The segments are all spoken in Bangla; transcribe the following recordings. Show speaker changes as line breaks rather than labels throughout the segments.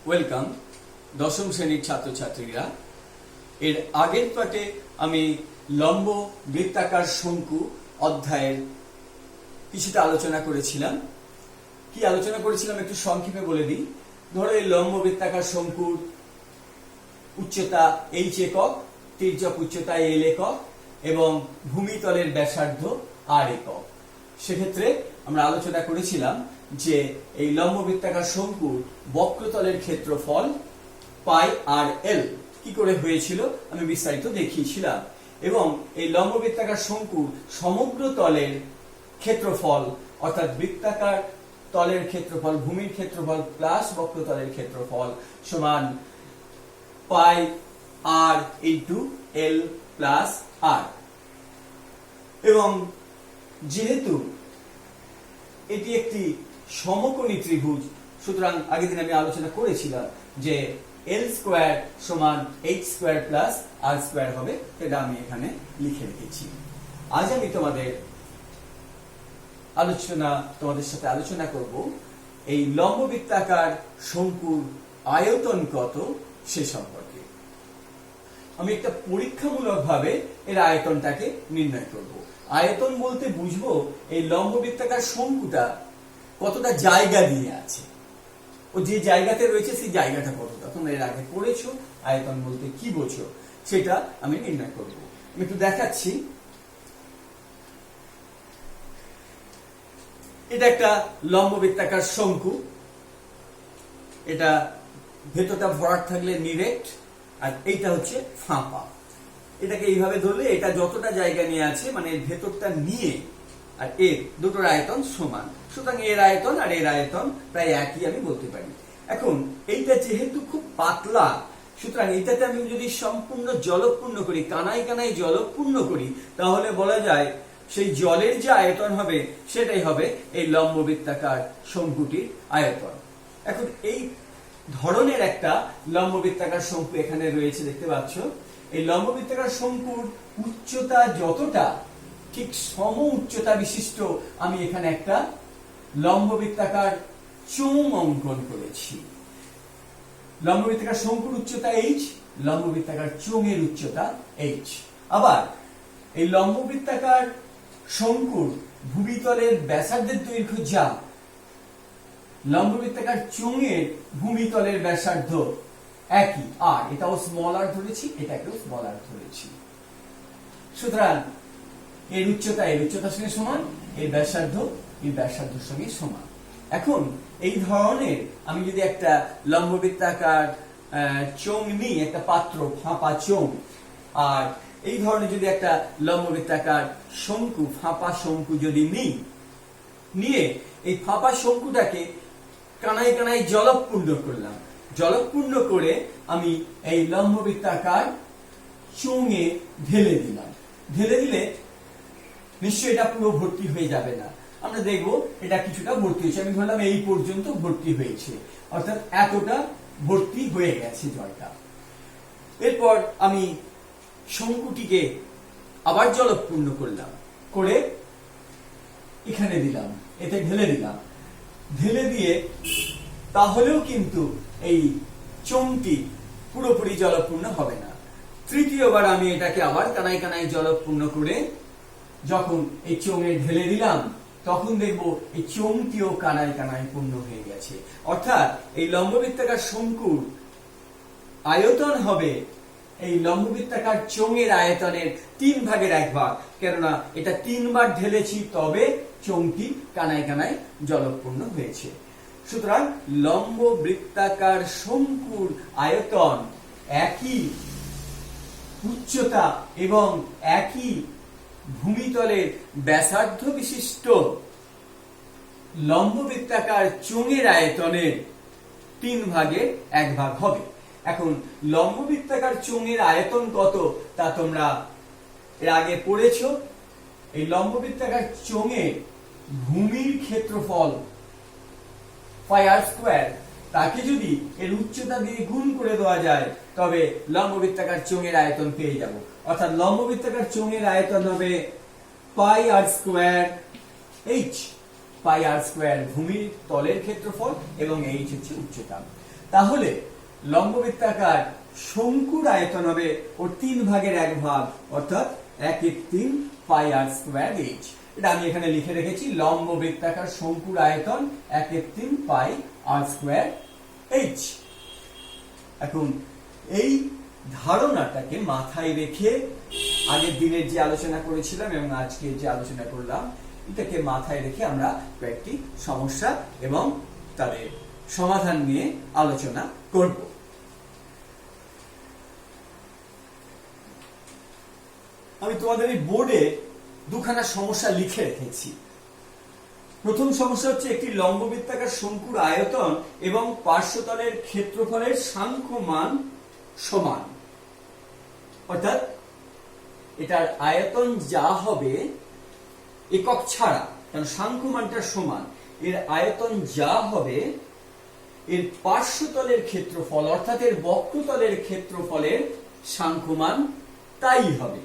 ওয়েলকাম দশম শ্রেণীর ছাত্রছাত্রীরা। এর আগের পাঠে আমি লম্ব বৃত্তাকার শঙ্কু অধ্যায়ের কিছুটা আলোচনা করেছিলাম। কি আলোচনা করেছিলাম একটু সংক্ষেপে বলে দিই। ধরো এই লম্ব বৃত্তাকার শঙ্কুর উচ্চতা h একক, তির্যক উচ্চতা l একক এবং ভূমিতলের ব্যাসার্ধ r একক। সেক্ষেত্রে আমরা আলোচনা করেছিলাম যে এই লম্ব বৃত্তাকার শঙ্কুর বক্রতলের ক্ষেত্রফল পাই আর এল কি করে হয়েছিল আমি বিস্তারিত দেখিয়েছিলাম, এবং এই লম্ব বৃত্তাকার শঙ্কুর সমগ্র তলের ক্ষেত্রফল অর্থাৎ বৃত্তাকার তলের ক্ষেত্রফল, ভূমির ক্ষেত্রফল প্লাস বক্রতলের ক্ষেত্রফল সমান পাই আর ইন্টু এল প্লাস আর। এবং যেহেতু এটি একটি সমকোণী ত্রিভুজ, সুতরাং আগের দিন আমি আলোচনা করেছিলাম যে এল স্কোয়ার সমান এইচ স্কোয়ার প্লাস আর স্কোয়ার হবে, সেটা আমি এখানে লিখে রেখেছি। আজ আমি তোমাদের সাথে আলোচনা করব এই লম্ব বৃত্তাকার শঙ্কুর আয়তন কত সে সম্পর্কে। আমি একটা পরীক্ষামূলক ভাবে এর আয়তনটাকে নির্ণয় করব। আয়তন বলতে বুঝবো এই লম্ব বৃত্তাকার শঙ্কুটা কতটা জায়গা নিয়ে আছে, ও যে জায়গাতে রয়েছে সেই জায়গাটা কতটা। তোমরা এর আগে পড়েছো আয়তন বলতে কি বোঝো সেটা আমি নির্ণয় করব। আমি একটু দেখাচ্ছি। এটা একটা লম্ব বৃত্তাকার শঙ্কু। এটা ভেতরটা ভরাট থাকলে নিরেট, আর এইটা হচ্ছে ফাঁপা। এটাকে এইভাবে ধরলে এটা যতটা জায়গা নিয়ে আছে মানে এর ভেতরটা নিয়ে আর এর দুটোর আয়তন সমান, সুতরাং এর আয়তন আর এর আয়তন প্রায় একই আমি বলতে পারি। এখন এইটা যেহেতু খুব পাতলা, সুতরাং এইটাতে আমি যদি সম্পূর্ণ জলপূর্ণ করি, কানায় কানায় জলপূর্ণ করি, তাহলে বলা যায় সেই জলের যে আয়তন হবে সেটাই হবে এই লম্ব বৃত্তাকার শঙ্কুটির আয়তন। এখন এই ধরনের একটা লম্ব বৃত্তাকার শঙ্কু এখানে রয়েছে, দেখতে পাচ্ছ। এই লম্ব বৃত্তাকার শঙ্কুর উচ্চতা যতটা, ঠিক সম উচ্চতা বিশিষ্ট আমি এখানে একটা লম্ব বৃত্তাকার চোঙ অঙ্কন করেছি। লম্ব বৃত্তাকার শঙ্কুর উচ্চতা h, লম্ব বৃত্তাকার চোঙের উচ্চতা h। আবার এই লম্ব বৃত্তাকার শঙ্কুর ভূমিতলের ব্যাসার্ধের দৈর্ঘ্য যা, লম্ব বৃত্তাকার চোঙের ভূমিতলের ব্যাসার্ধ একই, আর এটাও স্মল আর ধরেছি, এটাকেও স্মল আর ধরেছি। সুতরাং এর উচ্চতার সঙ্গে সমান, এর ব্যাসার্ধের সঙ্গে সমান। এখন এই ধরনের আমি যদি একটা লম্ব বৃত্তাকার চোঙ নিই, একটা পাত্র ফাঁপা চোঙ, আর এই ধরনের যদি একটা লম্ব বৃত্তাকার শঙ্কু, ফাঁপা শঙ্কু যদি নিয়ে এই ফাঁপা শঙ্কুটাকে কানায় কানায় জলপূর্ণ করলাম, জলপূর্ণ করে আমি এই লম্ব বৃত্তাকার চোঙে ঢেলে দিলাম। ঢেলে দিলে নিশ্চয়ই এটা পুরো ভর্তি হয়ে যাবে না, আমরা দেখবো এটা কিছুটা ভর্তি হয়েছে। আমি ধরলাম এই পর্যন্ত ভর্তি হয়েছে, অর্থাৎ এতটা ভর্তি হয়ে গেছে জলটা। এরপর আমি শঙ্কুটিকে আবার জলপূর্ণ করলাম, করে এখানে দিলাম, এতে ঢেলে দিলাম। ঢেলে দিয়ে তাহলেও কিন্তু এই চোঙটি পুরোপুরি জলপূর্ণ হবে না। তৃতীয়বার আমি এটাকে আবার কানায় কানায় জলপূর্ণ করে যখন এই চোঙে ঢেলে দিলাম, তখন দেখবো এই চোঙটিও কানায় কানায় পূর্ণ হয়ে গেছে। অর্থাৎ এই লম্ব বৃত্তাকার শঙ্কুর আয়তন হবে এই লম্ব বৃত্তাকার চোঙের আয়তনের 3/1 কেননা এটা 3 বার ঢেলেছি, তবে চোঙটি কানায় কানায় জলপূর্ণ হয়েছে। সুতরাং লম্ব বৃত্তাকার শঙ্কুর আয়তন একই উচ্চতা এবং একই ভূমিতলের ব্যাসার্ধ বিশিষ্ট লম্ব বৃত্তাকার চোঙের আয়তনের 3/1 হবে। এখন লম্ব বৃত্তাকার চোঙের আয়তন কত তা তোমরা এর আগে পড়েছো। এই লম্ব বৃত্তাকার চোঙের ভূমির ক্ষেত্রফল পাই আর স্কোয়ার, তাকে যদি এর উচ্চতা দিয়ে গুণ করে দেওয়া যায় তবে লম্ব বৃত্তাকার চোঙের আয়তন পেয়ে যাব। অর্থাৎ লম্ব বৃত্তাকার চোঙের আয়তন হবে পাই আর স্কোয়ার h, পাই আর স্কোয়ার ভূমির তলের ক্ষেত্রফল এবং h হচ্ছে উচ্চতা। তাহলে লম্ববৃত্তাকার শঙ্কুর আয়তন হবে ওর 3/1 অর্থাৎ 1/3 পাই আর স্কয়ার এইচ। এটা আমি এখানে লিখে রেখেছি, লম্ববৃত্তাকার শঙ্কুর আয়তন 1/3 পাই আর স্কয়ার এইচ। এখন এই ধারণাটাকে মাথায় রেখে আগের দিনের যে আলোচনা করেছিলাম এবং আজকে যে আলোচনা করলাম, এটাকে মাথায় রেখে আমরা কয়েকটি সমস্যা এবং তাদের সমাধান নিয়ে আলোচনা করব। আমি তোমাদের এই বোর্ডে দুখানা সমস্যা লিখে রেখেছি। প্রথম সমস্যা হচ্ছে একটি লম্ববৃত্তাকার শঙ্কুর আয়তন এবং পার্শ্বতলের ক্ষেত্রফলের সাংখ্য মান সমান, অর্থাৎ এটার আয়তন যা হবে একক ছাড়া, কারণ সাংখ্য মানটা সমান, এর আয়তন যা হবে এর পার্শ্বতলের ক্ষেত্রফল অর্থাৎ এর বক্রতলের ক্ষেত্রফলের সাংখ্য মান তাই হবে।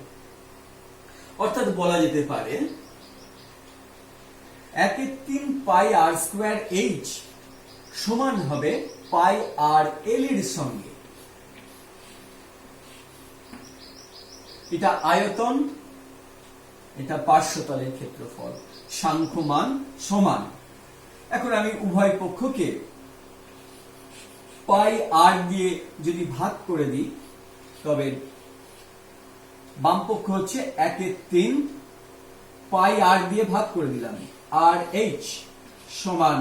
অর্থাৎ বলা যেতে পারে 1/3 পাই আর স্কয়ার এইচ সমান হবে পাই আর এল এর সঙ্গে। এটা আয়তন, এটা পার্শ্বতলের ক্ষেত্রফল, সাংখ্য মান সমান। এখন আমি উভয় পক্ষকে পাই আর দিয়ে যদি ভাগ করে দিই, তবে বাম পক্ষ হচ্ছে 1/3 পাই আর দিয়ে ভাগ করে দিলাম, আর এইচ সমান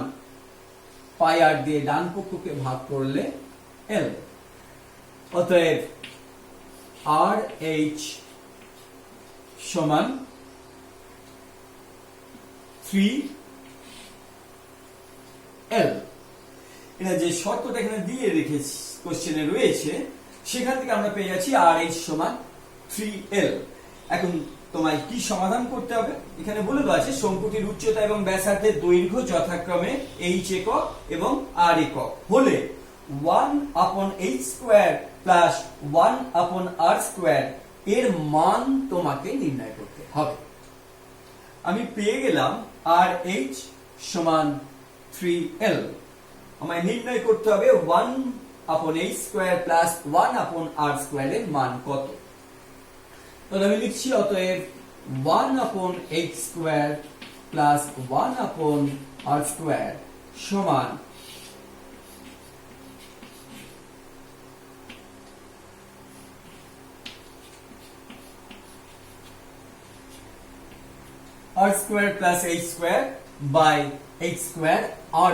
পাই আর দিয়ে ডান পক্ষকে ভাগ করলে এল। অতএব আর এইচ সমান 3L। এটা যে শর্তটা এখানে দিয়ে রেখেছি কোশ্চেনে রয়েছে, সেখান থেকে আমরা পেয়ে যাচ্ছি আর এইচ সমান 3L। এখন তোমায় কি সমাধান করতে হবে? এখানে বলে দেওয়া আছে শঙ্কুটির উচ্চতা এবং ব্যাসার্ধের দৈর্ঘ্য যথাক্রমে h একক এবং r একক হলে 1/h² প্লাস 1/r² এর মান তোমাকে নির্ণয় করতে হবে। আমি পেয়ে গেলাম RH সমান 3L। আমায় নির্ণয় করতে হবে 1/h² প্লাস 1/r² এর মান কত। তাহলে আমি লিখছি, অতএব 1/h² প্লাস 1/r² সমান r² plus h² by h² r²।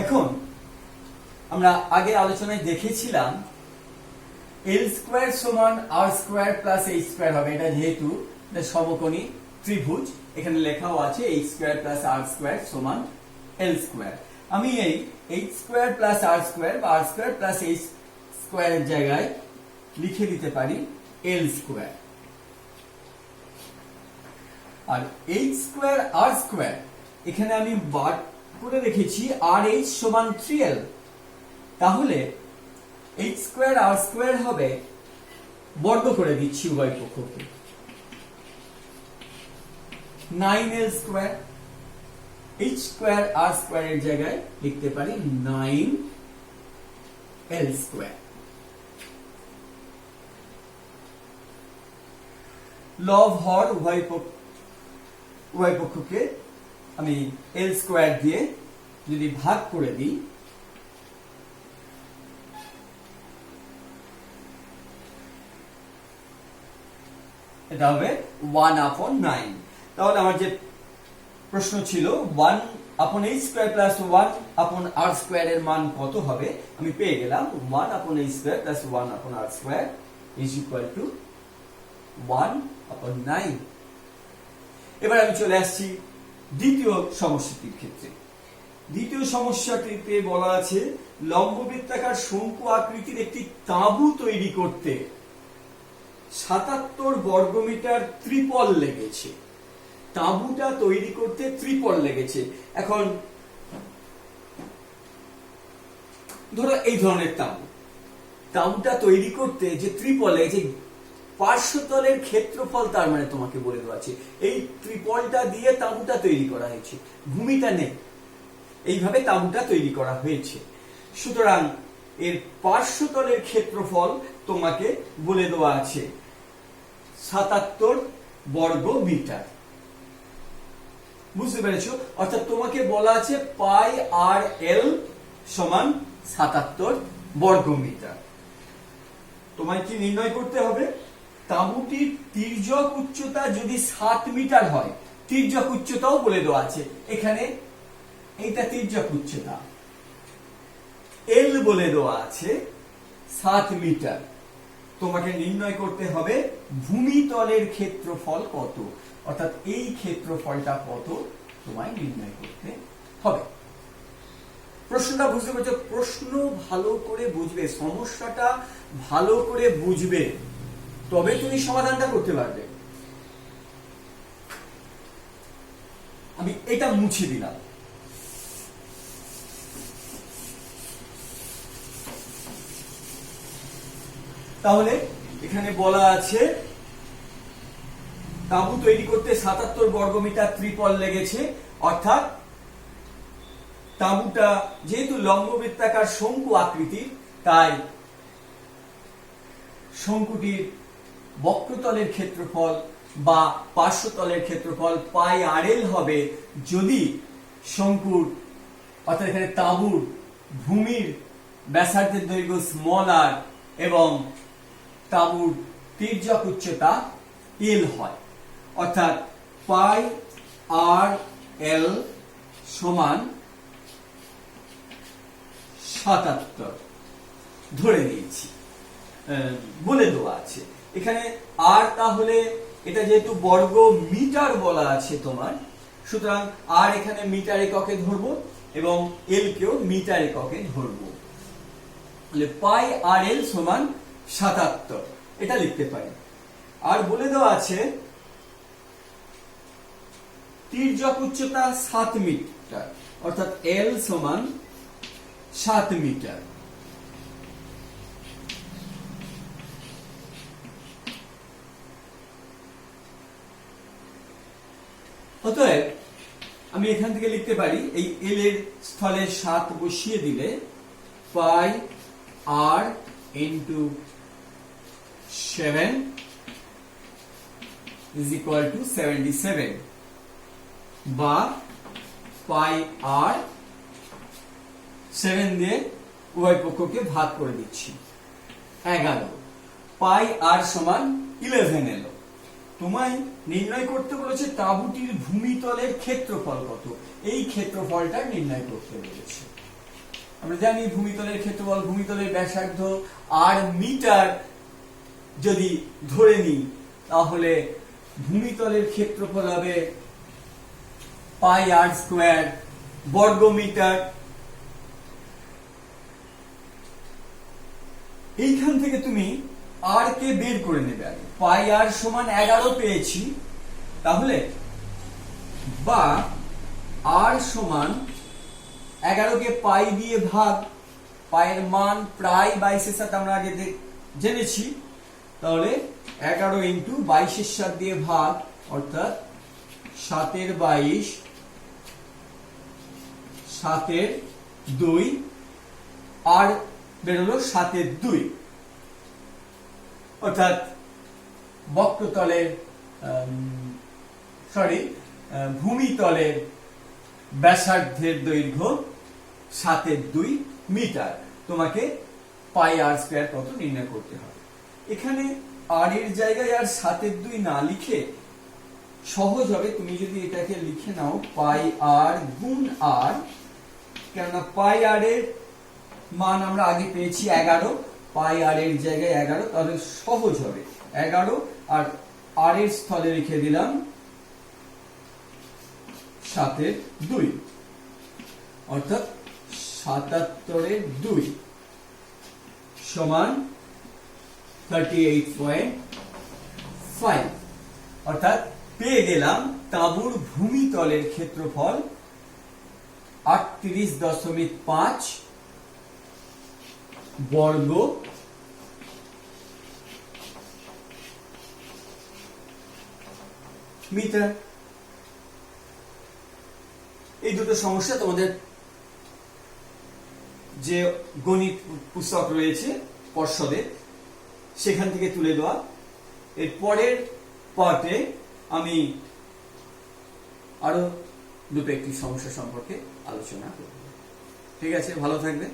এখন আমরা আগে আলোচনায় দেখেছিলাম L² সমান r² প্লাস h² হবে। এটা যেহেতু সমকোণী ত্রিভুজ, এখানে লেখাও আছে h² প্লাস r² সমান L²। আমি এই h² প্লাস r² বা r² প্লাস h² এর জায়গায় লিখে দিতে পারি L²। আর h² r² এখানে আমি বার করে রেখেছি RH সমান 3L। তাহলে h² r² হবে, বর্গ করে দিচ্ছি উভয় পক্ষকে, 9L²। h² r² এর জায়গায় লিখতে পারি 9L²। লব হর উভয় পক্ষকে আমি L² দিয়ে যদি ভাগ করে দিই, এটা হবে 1/9। তাহলে আমার যে প্রশ্ন ছিল 1/h² প্লাস 1/r² এর মান কত হবে, আমি পেয়ে গেলাম 1/h² plus 1/r² is equal to 1/9। এবার আমি চলে আসছি দ্বিতীয় সমস্যাটির ক্ষেত্রে। দ্বিতীয় সমস্যাটিতে বলা আছে লম্ববৃত্তাকার শঙ্কু আকৃতির একটি তাঁবু তৈরি করতে 77 বর্গমিটার ত্রিপল লেগেছে। তাঁবুটা তৈরি করতে ত্রিপল লেগেছে। এখন ধরো এই ধরনের তাঁবুটা তৈরি করতে যে ত্রিপল লেগেছে, পার্শ্বতলের ক্ষেত্রফল তার মানে তোমাকে বলে দেওয়া আছে। এই ত্রিপলটা দিয়ে তাঁবুটা তৈরি করা হয়েছে, ভূমিটা নেই। এইভাবে তাঁবুটা তৈরি করা হয়েছে। সুতরাং এর পার্শ্বতলের ক্ষেত্রফল তোমাকে বলে দেওয়া আছে 77 বর্গ মিটার। বুঝতে পেরেছো? অর্থাৎ তোমাকে বলা আছে পাই আর এল সমান 77 বর্গ মিটার। তোমায় কি নির্ণয় করতে হবে? তাঁবুটির তির্যক উচ্চতা যদি 7 মিটার হয়, তির্যক উচ্চতাও বলে দেওয়া আছে এখানে, এইটা তির্যক উচ্চতা, এল বলে দেওয়া আছে 7 মিটার। তোমাকে নির্ণয় করতে হবে ভূমিতলের ক্ষেত্রফল কত, অর্থাৎ এই ক্ষেত্রফলটা কত তোমায় নির্ণয় করতে হবে। প্রশ্নটা বুঝতে পারছো? প্রশ্ন ভালো করে বুঝবে, সমস্যাটা ভালো করে বুঝবে, তবে তুমি সমাধানটা করতে পারবে। আমি এটা মুছে দিলাম। তাহলে এখানে বলা আছে তাঁবু তৈরি করতে 77 বর্গমিটার ত্রিপল লেগেছে, অর্থাৎ তাঁবুটা যেহেতু লম্ববৃত্তাকার শঙ্কু আকৃতির, তাই শঙ্কুটির বক্রতলের ক্ষেত্রফল বা পার্শ্বতলের ক্ষেত্রফল পাই আর এল হবে যদি শঙ্কুর অর্থাৎ এখানে তাঁবুর ভূমির ব্যাসার্ধের দৈর্ঘ্য স্মল আর এবং তাঁবুর তির্যক উচ্চতা এল হয়। অর্থাৎ পাই আর এল সমান 77 ধরে নিয়েছি, বলে দেওয়া আছে এখানে। আর তাহলে এটা যেহেতু বর্গ মিটার বলা আছে তোমার, সুতরাং আর এখানে মিটার এককে ধরবো এবং এল কেও মিটার এককে ধরবো। তাহলে পাই আর এল সমান 77 এটা লিখতে পারি। আর বলে দেওয়া আছে তির্যক উচ্চতা 7 মিটার, অর্থাৎ এল সমান 7 মিটার। অতএব আমি এখান থেকে লিখতে পারি এই এল এর স্থলে 7 বসিয়ে দিলে পাই আর ইন্টু 7 ইজ ইকুয়াল টু 77 বা পাই আর 7 দিয়ে উভয় পক্ষকে ভাগ করে দিচ্ছি 11। পাই আর সমান 11 এলো। তোমায় নির্ণয় করতে বলেছে তাঁবুটির ভূমিতলের ক্ষেত্রফল কত, এই ক্ষেত্রফলটা নির্ণয় করতে বলেছে। আমরা জানি ভূমিতলের ক্ষেত্রফল, ভূমিতলের ব্যাসার্ধ আর মিটার যদি ধরে নিই তাহলে ভূমিতলের ক্ষেত্রফল হবে পাই আর স্কয়ার বর্গ মিটার। এইখান থেকে তুমি আর কে বের করে নেবে। আগে পাই আর সমান 11 পেয়েছি, তাহলে বা আর সমান 11 কে পাই দিয়ে ভাগ, পায়ের মান প্রায় 22 সাথে আমরা আগে জেনেছি, তাহলে 11 ইন্টু 22 সাথে দিয়ে ভাগ, অর্থাৎ 7 22 7 2 আর বেরোলো 7 2, অর্থাৎ বক্রতলের ভূমিতলের ব্যাসার্ধের দৈর্ঘ্য 7 2 মিটার। তোমাকে পাই আর স্কয়ার কত নির্ণয় করতে হবে। এখানে আর এর জায়গায় আর 7 2 না লিখে সহজ হবে তুমি যদি এটাকে লিখে নাও পাই আর গুণ আর, কেননা পাই আর এর মান আমরা আগে পেয়েছি 11, পাই আর এর জায়গায় 11, তাহলে সহজ হবে 11 আর আর এর স্থলে লিখে দিলাম 7 2, অর্থাৎ 77 2 সমান 38.5। অর্থাৎ পেয়ে গেলাম তাঁবুর ভূমিতলের ক্ষেত্রফল 38.5 বর্গ মিটার। এই দুটো সমস্যা তোমাদের যে গণিত পুস্তক রয়েছে পর্ষদের, সেখান থেকে তুলে দেওয়া। এর পরের পার্টে আমি আরো দুটো একটি সমস্যা সম্পর্কে আলোচনা করব। ঠিক আছে, ভালো থাকবে।